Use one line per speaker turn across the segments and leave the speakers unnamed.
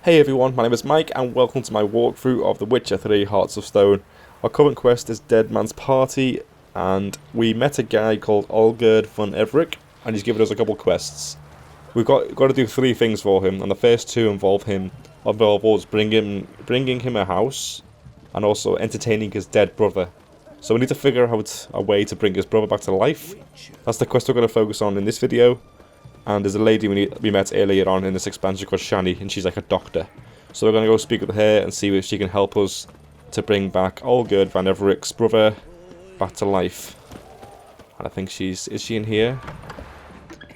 Hey everyone, my name is Mike and welcome to my walkthrough of The Witcher 3 Hearts of Stone. Our current quest is Dead Man's Party, and we met a guy called Vlodimir Von Everec, and he's given us a couple quests. We've got to do 3 things for him, and the first 2 involve us bringing him a house, and also entertaining his dead brother. So we need to figure out a way to bring his brother back to life. That's the quest we're going to focus on in this video. And there's a lady we met earlier on in this expansion called Shani, and she's like a doctor. So we're going to go speak with her and see if she can help us to bring back Vlodimir Von Everec's brother back to life. And I think is she in here?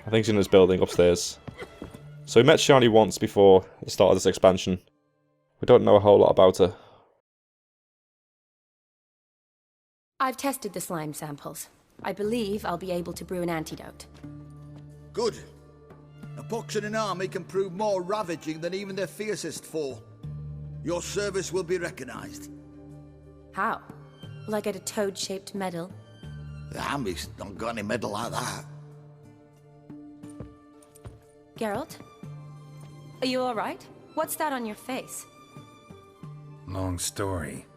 I think she's in this building upstairs. So we met Shani once before the start of this expansion. We don't know a whole lot about her.
I've tested the slime samples. I believe I'll be able to brew an antidote.
Good. A pox in an army can prove more ravaging than even their fiercest foe. Your service will be recognized.
How? Will I get a toad-shaped medal?
The army's not got any medal like that.
Geralt? Are you alright? What's that on your face?
Long story.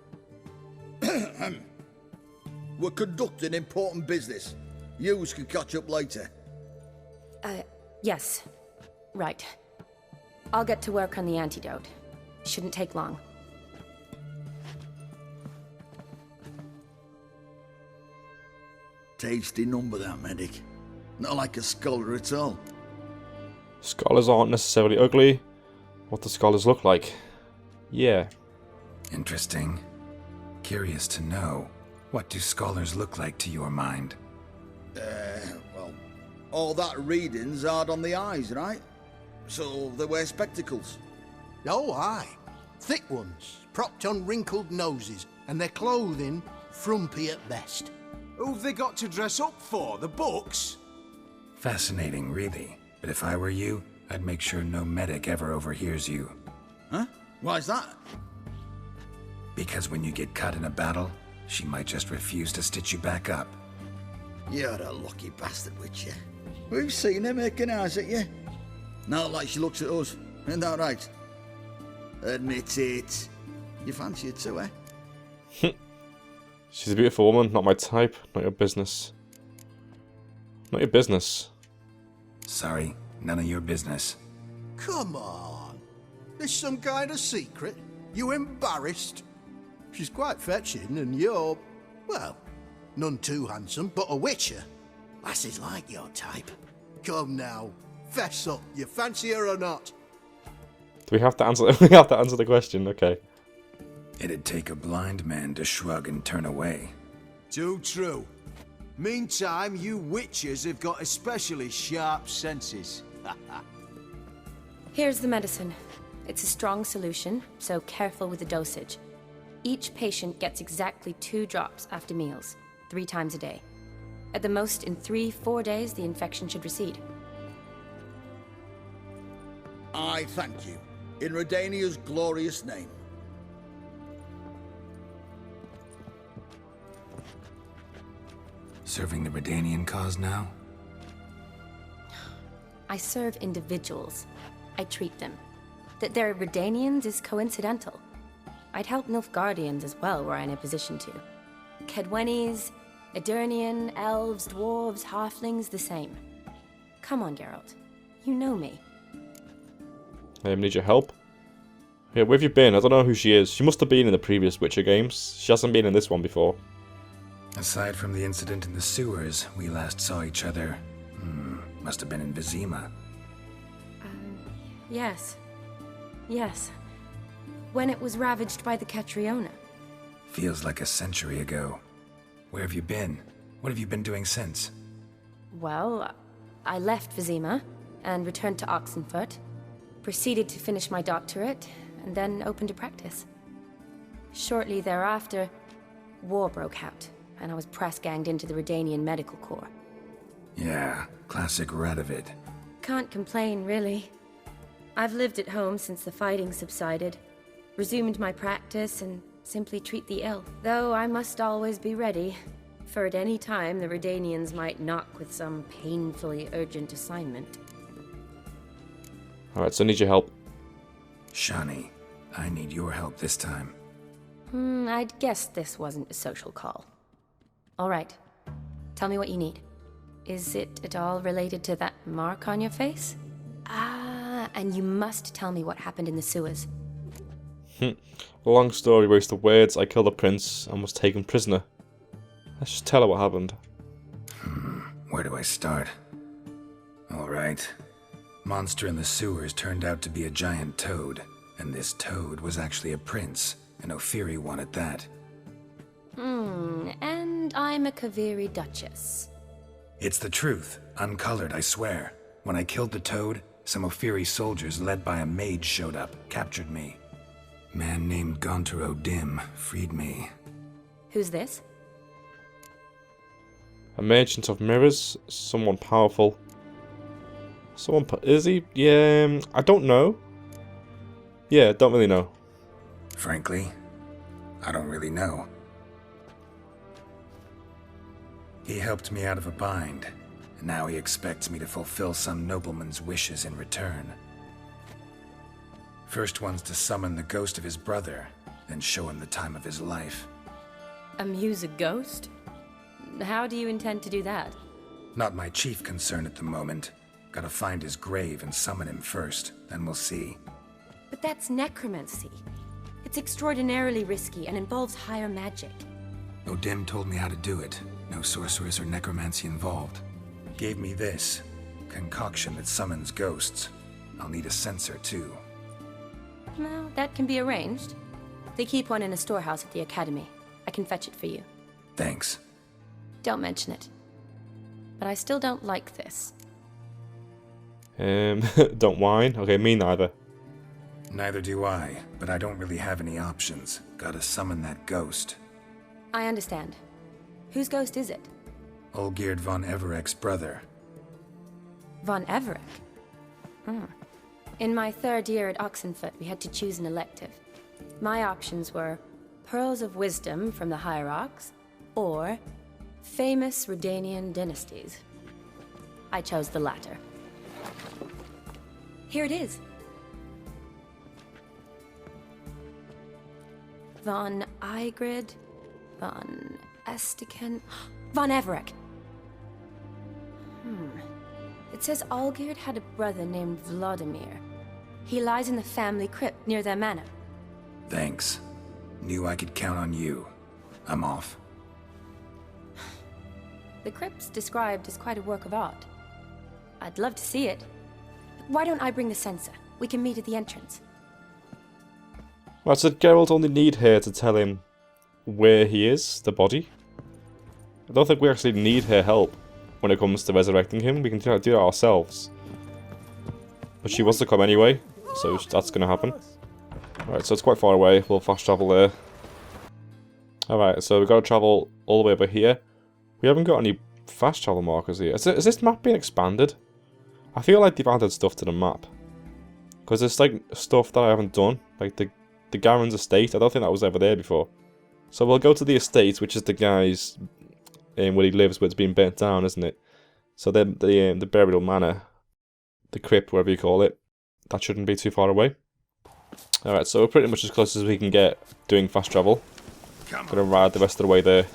We're conducting important business. Yous can catch up later.
Yes. Right. I'll get to work on the antidote. Shouldn't take long.
Tasty number, that medic. Not like a scholar at all.
Scholars aren't necessarily ugly. What do scholars look like? Yeah.
Interesting. Curious to know, what do scholars look like to your mind?
Well, all that reading's hard on the eyes, right? So they wear spectacles.
Oh, aye. Thick ones, propped on wrinkled noses, and their clothing frumpy at best.
Who've they got to dress up for? The books?
Fascinating, really. But if I were you, I'd make sure no medic ever overhears you.
Huh? Why's that?
Because when you get caught in a battle, she might just refuse to stitch you back up.
You're a lucky bastard, Witcher. We've seen her making eyes at you. Not like she looks at us. Isn't that right? Admit it. You fancy her too, eh?
She's a beautiful woman, not my type, not your business. Not your business.
Sorry, none of your business.
Come on. There's some kind of secret? You embarrassed? She's quite fetching, and you're, well, none too handsome, but a witcher. Lasses like your type. Come now, fess up, you fancy her or not?
Do we have to answer? We have to answer the question. Okay.
It'd take a blind man to shrug and turn away.
Too true. Meantime, you witches have got especially sharp senses.
Here's the medicine. It's a strong solution, so careful with the dosage. Each patient gets exactly 2 drops after meals, 3 times a day. At the most, in 3-4 days, the infection should recede.
I thank you. In Redania's glorious name.
Serving the Redanian cause now?
I serve individuals. I treat them. That they're Redanians is coincidental. I'd help Nilfgaardians as well were I in a position to. Kedwenis, Edirnian, elves, dwarves, halflings, the same. Come on, Geralt. You know me.
I need your help. Yeah, where have you been? I don't know who she is. She must have been in the previous Witcher games. She hasn't been in this one before.
Aside from the incident in the sewers, we last saw each other. Must have been in Vizima.
Yes. Yes. When it was ravaged by the Catriona.
Feels like a century ago. Where have you been? What have you been doing since?
Well, I left Vizima and returned to Oxenfurt. Proceeded to finish my doctorate, and then opened a practice. Shortly thereafter, war broke out, and I was press-ganged into the Redanian Medical Corps.
Yeah, classic Radovid.
Can't complain, really. I've lived at home since the fighting subsided, resumed my practice, and simply treat the ill. Though I must always be ready, for at any time the Redanians might knock with some painfully urgent assignment.
Alright, so I need your help.
Shani, I need your help this time.
I'd guessed this wasn't a social call. All right. Tell me what you need. Is it at all related to that mark on your face? Ah, and you must tell me what happened in the sewers.
Long story, waste of words. I killed the prince and was taken prisoner. Let's just tell her what happened.
Where do I start? Alright. Monster in the sewers turned out to be a giant toad, and this toad was actually a prince, and Ophiri wanted that.
And I'm a Kaviri duchess.
It's the truth, uncolored, I swear. When I killed the toad, some Ophiri soldiers led by a mage showed up, captured me. Man named Gontar O'Dim freed me.
Who's this?
A merchant of mirrors, someone powerful. Is he? Yeah, I don't know. Yeah, don't really know.
Frankly, I don't really know. He helped me out of a bind, and now he expects me to fulfill some nobleman's wishes in return. First one's to summon the ghost of his brother, then show him the time of his life.
Amuse a ghost? How do you intend to do that?
Not my chief concern at the moment. Gotta find his grave and summon him first, then we'll see.
But that's necromancy. It's extraordinarily risky and involves higher magic.
O'Dim told me how to do it. No sorceress or necromancy involved. Gave me this concoction that summons ghosts. I'll need a censer too.
Well, that can be arranged. They keep one in a storehouse at the academy. I can fetch it for you.
Thanks.
Don't mention it. But I still don't like this.
Don't whine. Okay, me neither.
Neither do I, but I don't really have any options. Gotta summon that ghost.
I understand. Whose ghost is it?
Olgierd Von Everec's brother.
Von Everec? In my third year at Oxenfurt, we had to choose an elective. My options were Pearls of Wisdom from the Hierarchs, or Famous Redanian Dynasties. I chose the latter. Here it is. Von Igrid, Von Estiken, Von Everec. It says Olgierd had a brother named Vlodimir. He lies in the family crypt near their manor.
Thanks. Knew I could count on you. I'm off.
The crypt's described as quite a work of art. I'd love to see it. Why don't I bring the censer? We can meet at the entrance.
Well, so Geralt only need her to tell him where he is, the body. I don't think we actually need her help when it comes to resurrecting him. We can do that ourselves. But she wants to come anyway, so that's going to happen. Alright, so it's quite far away. We'll fast travel there. Alright, so we've got to travel all the way over here. We haven't got any fast travel markers here. Is this map being expanded? I feel like they've added stuff to the map. Because there's like stuff that I haven't done. Like the Garen's estate. I don't think that was ever there before. So we'll go to the estate, which is the guy's where he lives, where it's been burnt down, isn't it? So the burial manor, the crypt, whatever you call it, that shouldn't be too far away. Alright, so we're pretty much as close as we can get doing fast travel. Gonna ride the rest of the way there.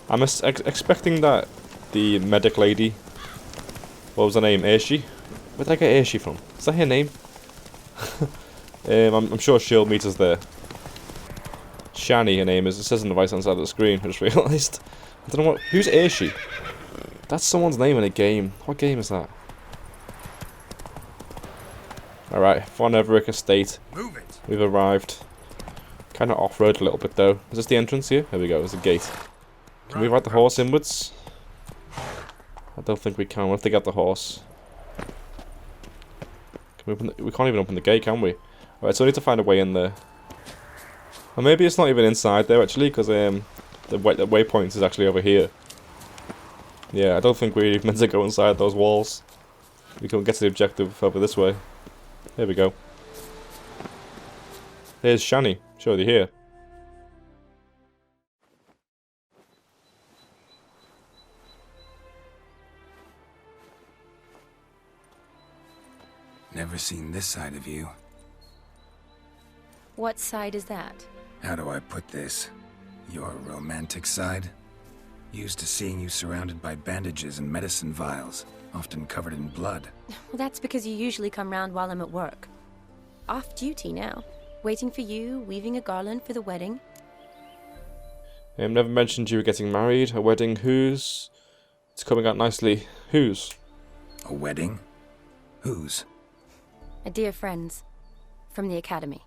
I'm expecting that the medic lady, what was her name, Airshi? Where did I get Airshi from? Is that her name? I'm sure she'll meet us there. Shani, her name is. It says on the right hand side of the screen, I just realised. I don't know what. Who's Airshi? That's someone's name in a game. What game is that? Alright, Von Everec Estate.
Move it.
We've arrived. Kind of off-road a little bit though. Is this the entrance here? There we go, there's a gate. Can we ride the horse inwards? I don't think we can. We'll have to get the horse. Can we open we can't even open the gate, can we? Alright, so we need to find a way in there. Or maybe it's not even inside there actually, because the waypoint is actually over here. Yeah, I don't think we're meant to go inside those walls. We can get to the objective over this way. There we go. There's Shani. Surely here.
Never seen this side of you.
What side is that?
How do I put this? Your romantic side? Used to seeing you surrounded by bandages and medicine vials, often covered in blood.
Well, that's because you usually come round while I'm at work. Off duty now. Waiting for you, weaving a garland for the wedding.
Never mentioned you were getting married. A wedding. Whose? It's coming out nicely. Whose?
A wedding? Whose?
A dear friend's. From the academy.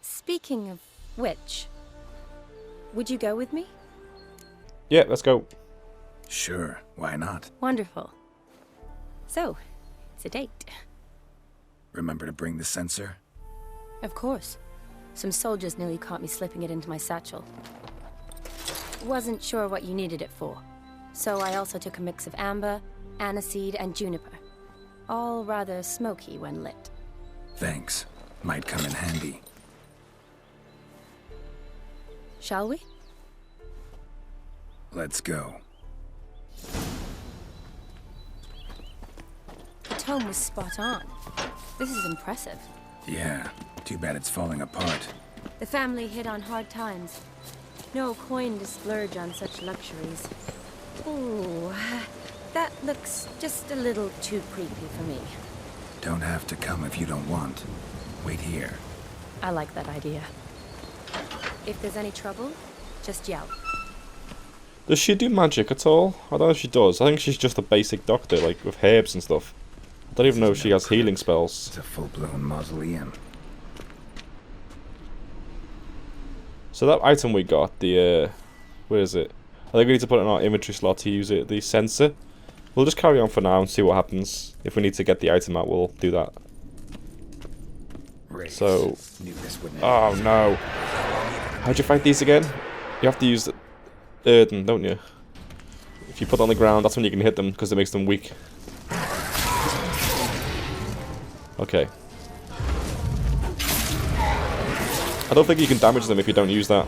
Speaking of which, would you go with me?
Yeah, let's go.
Sure, why not?
Wonderful. So, it's a date.
Remember to bring the censer?
Of course. Some soldiers nearly caught me slipping it into my satchel. Wasn't sure what you needed it for, so I also took a mix of amber, aniseed, and juniper. All rather smoky when lit.
Thanks. Might come in handy.
Shall we?
Let's go.
The tome was spot on. This is impressive.
Yeah, too bad it's falling apart.
The family hit on hard times. No coin to splurge on such luxuries. Ooh, that looks just a little too creepy for me.
Don't have to come if you don't want. Wait here.
I like that idea. If there's any trouble, just yell.
Does she do magic at all? I don't know if she does. I think she's just a basic doctor, like with herbs and stuff. I don't even know if she has healing spells.
It's a full-blown mausoleum.
So that item we got, the where is it? I think we need to put it in our inventory slot to use it, the sensor. We'll just carry on for now and see what happens. If we need to get the item out, we'll do that. So, oh no. How'd you fight these again? You have to use Erden, don't you? If you put it on the ground, that's when you can hit them, because it makes them weak. Okay. I don't think you can damage them if you don't use that.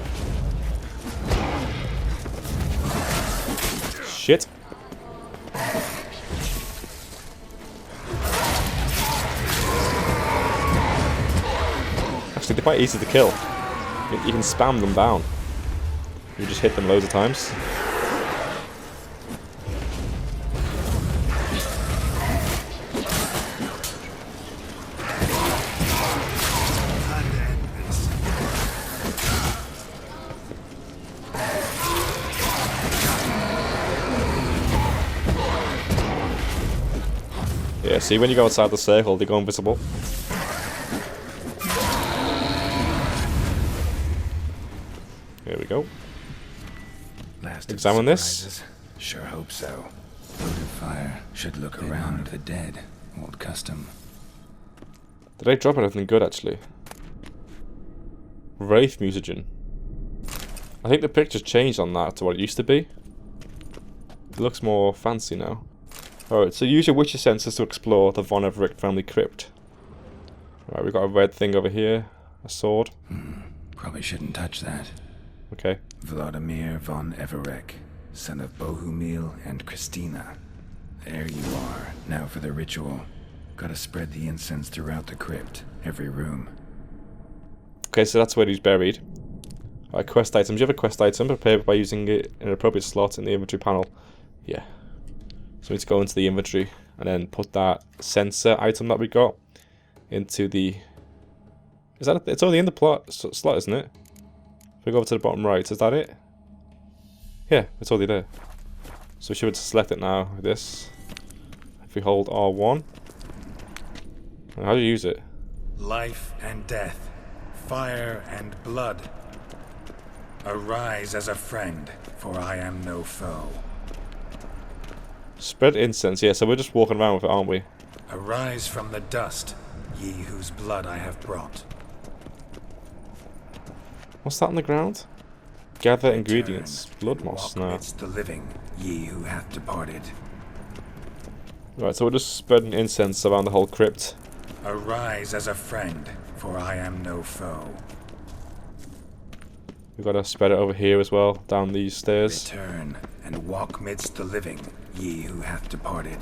Shit. Actually, they're quite easy to kill. You can spam them down. You just hit them loads of times. Yeah, see, when you go outside the circle, they go invisible. Here we go. Examine this.
Sure hope so. Votive fire should look around the dead. Old custom.
Did I drop anything good, actually? Wraith Mutagen. I think the picture's changed on that to what it used to be. It looks more fancy now. Alright, so use your Witcher senses to explore the Von Everec family crypt. Alright, we've got a red thing over here. A sword.
Probably shouldn't touch that.
Okay.
Vlodimir Von Everec, son of Bohumil and Christina. There you are. Now for the ritual. Gotta spread the incense throughout the crypt. Every room.
Okay, so that's where he's buried. Alright, quest items. You have a quest item prepared by using it in an appropriate slot in the inventory panel. Yeah. So we need to go into the inventory and then put that sensor item that we got into the... Is that it? It's already in the slot, isn't it? If we go over to the bottom right, is that it? Yeah, it's already there. So we should select it now, like this. If we hold R1. How do you use it?
Life and death, fire and blood. Arise as a friend, for I am no foe.
Spread incense, yeah, so we're just walking around with it, aren't we?
Arise from the dust, ye whose blood I have brought.
What's that on the ground? Gather ingredients. Blood moss,
Walk
no.
amidst the living, ye who hath departed.
Right, so we're just spreading incense around the whole crypt.
Arise as a friend, for I am no foe.
We've got to spread it over here as well, down these stairs.
Return, and walk midst the living, ye who hath departed.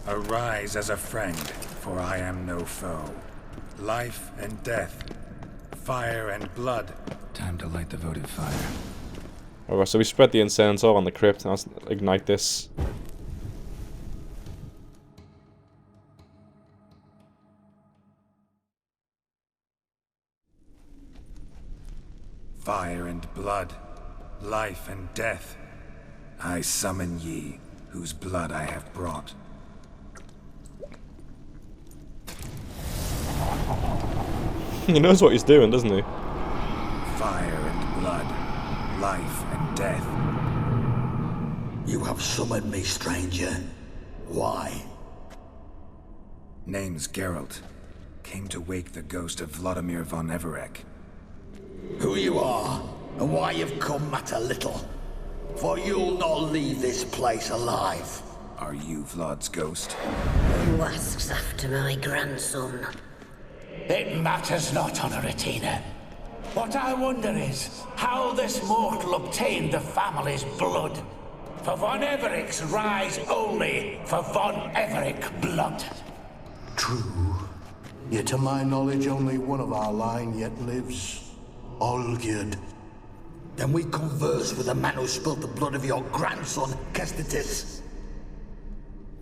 Arise as a friend, For I am no foe. Life and death. Fire and blood. Time to light the votive fire.
Alright, so we spread the incense all on the crypt, and let's ignite this.
Fire and blood. Life and death. I summon ye, whose blood I have brought.
He knows what he's doing, doesn't he?
Fire and blood. Life and death.
You have summoned me, stranger. Why?
Name's Geralt. Came to wake the ghost of Vlodimir Von Everec.
Who you are, and why you've come matter little. For you'll not leave this place alive.
Are you Vlod's ghost?
Who asks after my grandson?
It matters not, Honoratina. What I wonder is how this mortal obtained the family's blood. For Von Everec's rise only for Von Everec blood.
True. Yet to my knowledge, only one of our line yet lives. Olgierd.
Then we converse with the man who spilled the blood of your grandson, Kestitis.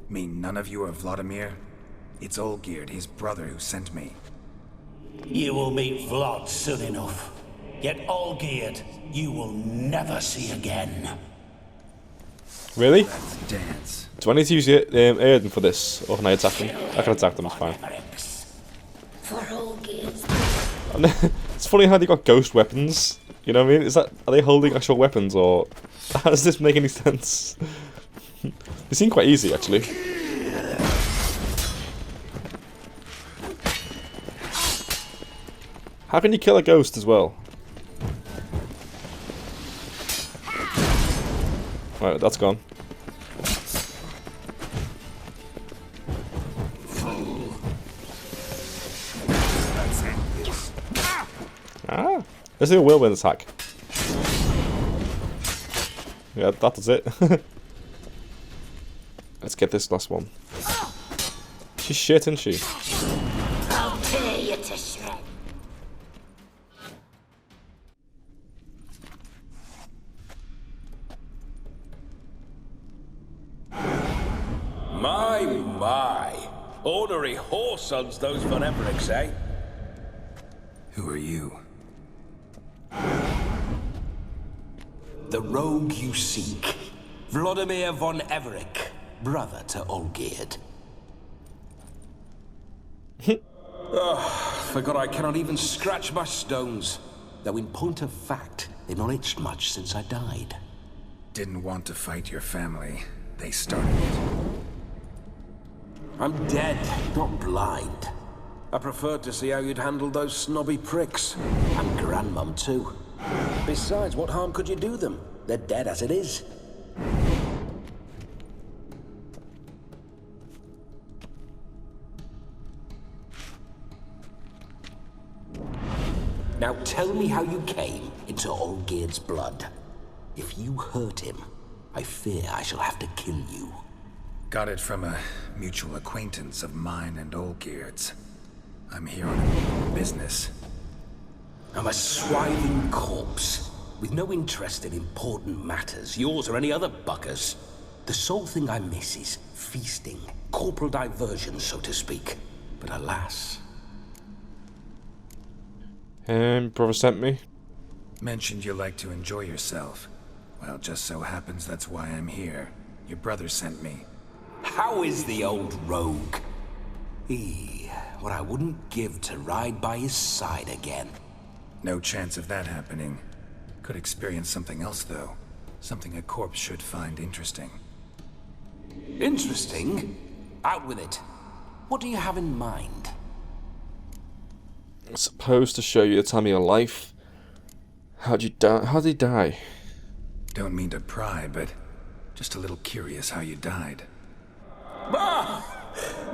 Mean none of you are Vlodimir? It's Olgierd, his brother, who sent me.
You will meet Vlad soon enough. Yet Olgierd, you will never see again.
Really?
Let's dance.
Do I need to use Aiden for this, or can I attack him? I can attack them, it's fine.
For Olgierd.
It's funny how they got ghost weapons. You know what I mean? Are they holding actual weapons, or how does this make any sense? They seem quite easy, actually. How can you kill a ghost as well? Right, that's gone. Ah! Let's do a whirlwind attack. Yeah, that does it. Let's get this last one. She's shit, isn't she?
I'll tear you to shreds.
My. Ornery whoresons those Von Everecs, eh?
Who are you?
The rogue you seek. Vlodimir Von Everec, brother to Olgierd. Forgot I cannot even scratch my stones. Though in point of fact, they've not itched much since I died.
Didn't want to fight your family. They started it.
I'm dead, not blind. I preferred to see how you'd handle those snobby pricks. And Grandmum, too. Besides, what harm could you do them? They're dead as it is. Now tell me how you came into Olgierd's blood. If you hurt him, I fear I shall have to kill you.
Got it from a mutual acquaintance of mine and Olgierd's. I'm here on business.
I'm a swiving corpse, with no interest in important matters, yours or any other buggers. The sole thing I miss is feasting, corporal diversion, so to speak. But alas...
Brother sent me.
Mentioned you like to enjoy yourself. Well, just so happens that's why I'm here. Your brother sent me.
How is the old rogue? What I wouldn't give to ride by his side again.
No chance of that happening. Could experience something else, though. Something a corpse should find interesting.
Interesting? Out with it. What do you have in mind?
It's supposed to show you the time of your life. How'd you die? How'd he die?
Don't mean to pry, but just a little curious how you died.
Bah!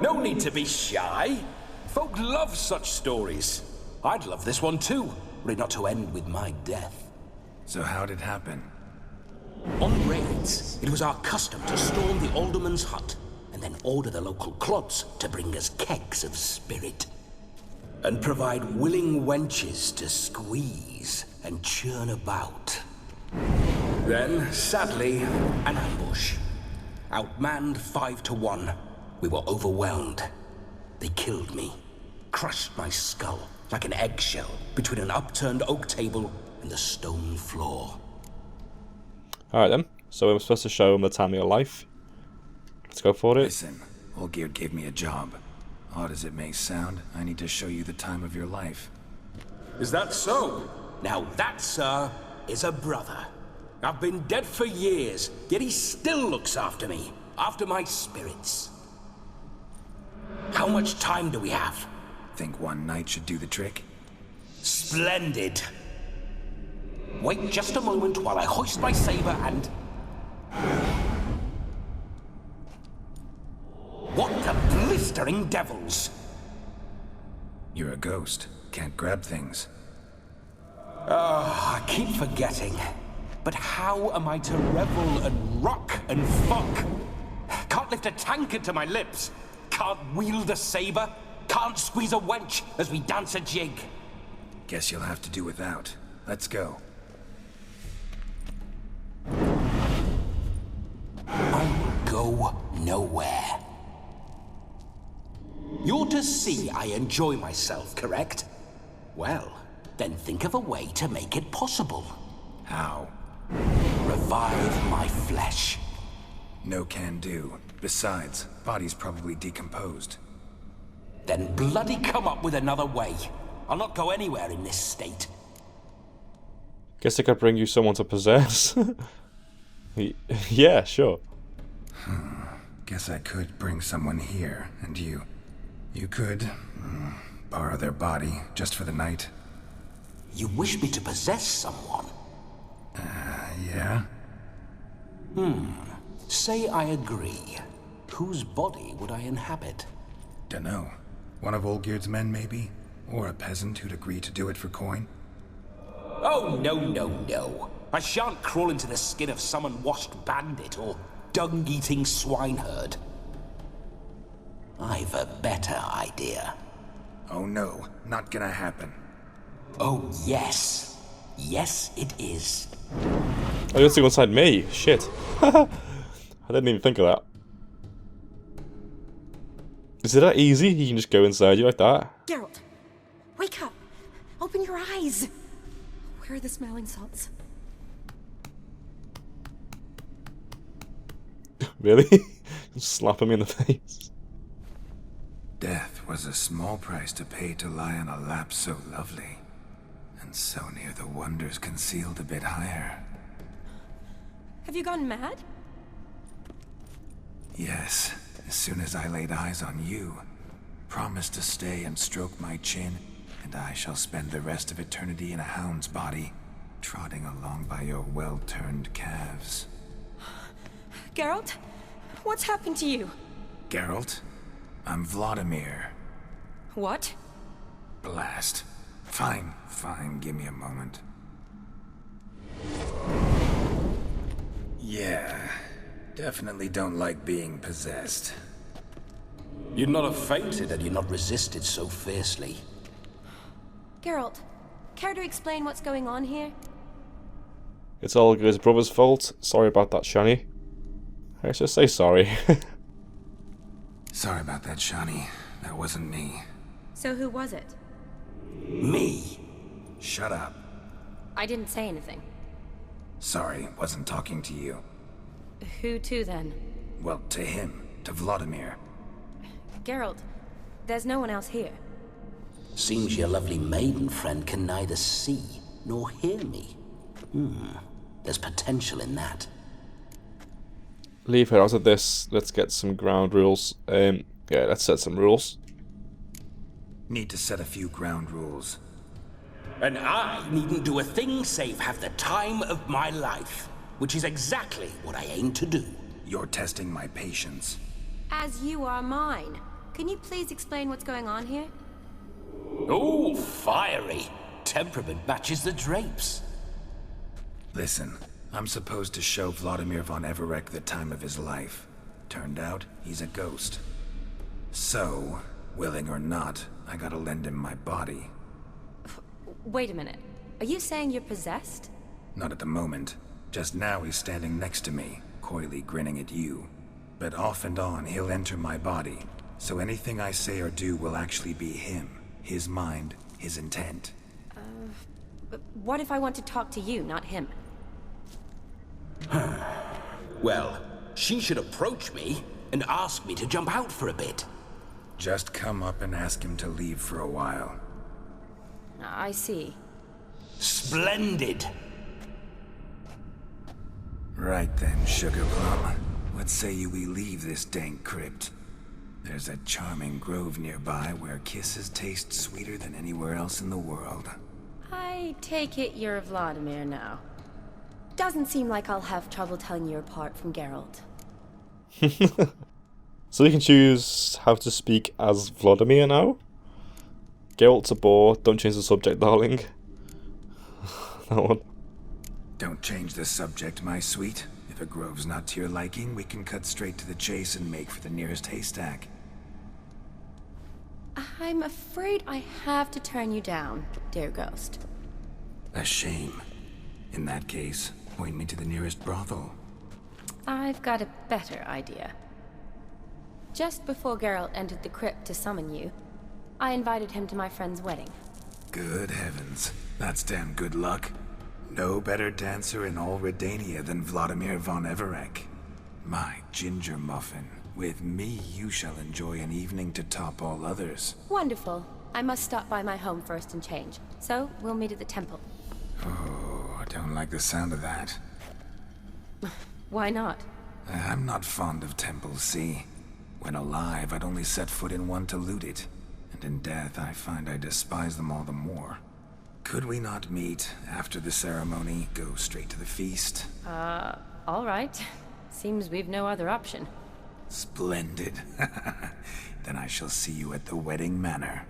No need to be shy. Folk love such stories. I'd love this one too, were it not to end with my death.
So how'd it happen?
On raids, it was our custom to storm the alderman's hut and then order the local clods to bring us kegs of spirit. And provide willing wenches to squeeze and churn about. Then, sadly, an ambush. Outmanned 5-1. We were overwhelmed. They killed me. Crushed my skull like an eggshell between an upturned oak table and the stone floor.
Alright then, so we're supposed to show him the time of your life. Let's go for it.
Listen, Olgierd gave me a job. Odd as it may sound, I need to show you the time of your life.
Is that so? Now that, sir, is a brother. I've been dead for years, yet he still looks after me, after my spirits. How much time do we have?
Think one night should do the trick?
Splendid. Wait just a moment while I hoist my saber and... What the blistering devils!
You're a ghost. Can't grab things.
I keep forgetting. But how am I to revel and rock and fuck? Can't lift a tankard to my lips. Can't wield a saber. Can't squeeze a wench as we dance a jig.
Guess you'll have to do without. Let's go.
I will go nowhere. You're to see I enjoy myself, correct? Well, then think of a way to make it possible.
How?
Revive my flesh.
No can do. Besides, body's probably decomposed.
Then bloody come up with another way. I'll not go anywhere in this state.
Guess I could bring you someone to possess. Yeah, sure.
Guess I could bring someone here, and you could borrow their body just for the night.
You wish me to possess someone?
Yeah?
Say I agree. Whose body would I inhabit?
Dunno. One of Olgierd's men, maybe? Or a peasant who'd agree to do it for coin?
Oh, no. I shan't crawl into the skin of some unwashed bandit or dung-eating swineherd. I've a better idea.
Oh no, not gonna happen.
Oh, yes. Yes, it is.
Oh, you're still inside me. Shit. I didn't even think of that. Is it that easy? He can just go inside you like that?
Geralt, wake up! Open your eyes! Where are the smelling salts?
Really? Slap him in the face.
Death was a small price to pay to lie on a lap so lovely, and so near the wonders concealed a bit higher.
Have you gone mad?
Yes, as soon as I laid eyes on you, promised to stay and stroke my chin, and I shall spend the rest of eternity in a hound's body, trotting along by your well-turned calves.
Geralt? What's happened to you?
Geralt? I'm Vlodimir.
What?
Blast. Fine, give me a moment. Yeah, definitely don't like being possessed.
You'd not have fainted had you not resisted so fiercely.
Geralt, care to explain what's going on here?
It's all his brother's fault. Sorry about that, Shani. Let's just say sorry.
Sorry about that, Shani. That wasn't me.
So who was it?
Me?
Shut up.
I didn't say anything.
Sorry, wasn't talking to you.
Who to then?
Well, to him. To Vlodimir.
Geralt, there's no one else here.
Seems your lovely maiden friend can neither see nor hear me. There's potential in that.
Leave her out of this. Let's get some ground rules. Yeah, let's set some rules.
Need to set a few ground rules.
And I needn't do a thing save have the time of my life, which is exactly what I aim to do.
You're testing my patience.
As you are mine. Can you please explain what's going on here?
Oh, fiery. Temperament matches the drapes.
Listen, I'm supposed to show Vlodimir Von Everec the time of his life. Turned out, he's a ghost. So, willing or not, I gotta lend him my body.
Wait a minute. Are you saying you're possessed?
Not at the moment. Just now he's standing next to me, coyly grinning at you. But off and on, he'll enter my body. So anything I say or do will actually be him. His mind, his intent.
But what if I want to talk to you, not him?
Well, she should approach me and ask me to jump out for a bit.
Just come up and ask him to leave for a while.
I see.
Splendid!
Right then, Sugar Plum. What say you we leave this dank crypt? There's a charming grove nearby where kisses taste sweeter than anywhere else in the world.
I take it you're Vlodimir now. Doesn't seem like I'll have trouble telling you apart from Geralt.
So you can choose how to speak as Vlodimir now. Geralt's a bore. Don't change the subject, darling. That one.
Don't change the subject, my sweet. If a grove's not to your liking, we can cut straight to the chase and make for the nearest haystack.
I'm afraid I have to turn you down, dear ghost.
A shame. In that case, point me to the nearest brothel.
I've got a better idea. Just before Geralt entered the crypt to summon you, I invited him to my friend's wedding.
Good heavens. That's damn good luck. No better dancer in all Redania than Vlodimir Von Everec. My ginger muffin. With me, you shall enjoy an evening to top all others.
Wonderful. I must stop by my home first and change. So, we'll meet at the temple.
Oh, I don't like the sound of that.
Why not?
I'm not fond of temples, see? When alive, I'd only set foot in one to loot it. And in death, I find I despise them all the more. Could we not meet after the ceremony, go straight to the feast?
All right. Seems we've no other option.
Splendid. Then I shall see you at the wedding manor.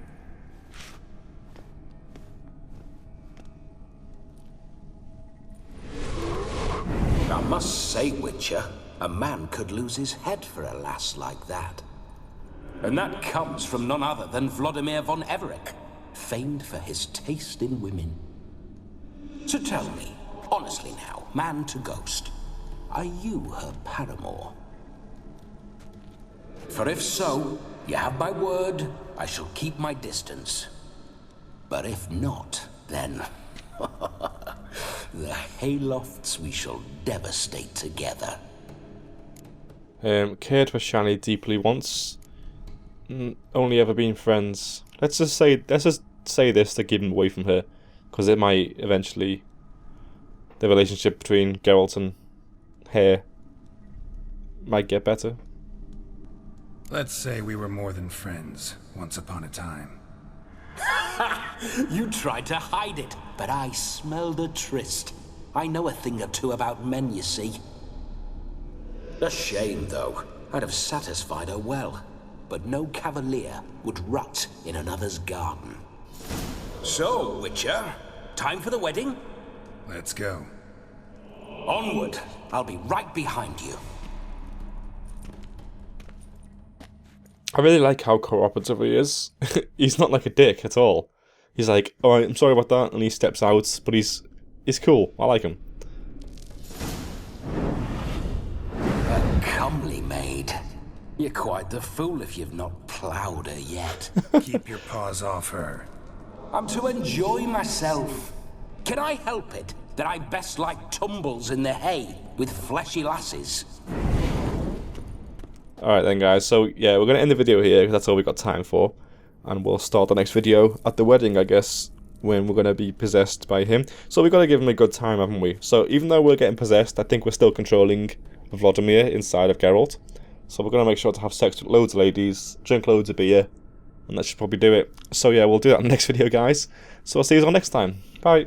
I must say, Witcher, a man could lose his head for a lass like that. And that comes from none other than Vlodimir Von Everec, famed for his taste in women. So tell me, honestly now, man to ghost, are you her paramour? For if so, you have my word, I shall keep my distance. But if not, then the haylofts we shall devastate together.
Cared for Shani deeply once. Only ever been friends. Let's just say this to keep him away from her, because it might eventually, the relationship between Geralt and her might get better.
Let's say we were more than friends, once upon a time.
You tried to hide it, but I smelled a tryst. I know a thing or two about men, you see. A shame, though. I'd have satisfied her well, but no cavalier would rot in another's garden. So, Witcher, time for the wedding?
Let's go.
Onward. I'll be right behind you.
I really like how cooperative he is. He's not like a dick at all. He's like, alright, I'm sorry about that, and he steps out, but he's cool. I like him.
A comely maid. You're quite the fool if you've not ploughed her yet.
Keep your paws off her.
I'm to enjoy myself. Can I help it that I best like tumbles in the hay with fleshy lasses?
Alright then guys, so yeah, we're going to end the video here because that's all we've got time for. And we'll start the next video at the wedding, I guess, when we're going to be possessed by him. So we've got to give him a good time, haven't we? So even though we're getting possessed, I think we're still controlling Vlodimir inside of Geralt. So we're going to make sure to have sex with loads of ladies, drink loads of beer, and that should probably do it. So yeah, we'll do that in the next video, guys. So I'll see you all next time. Bye.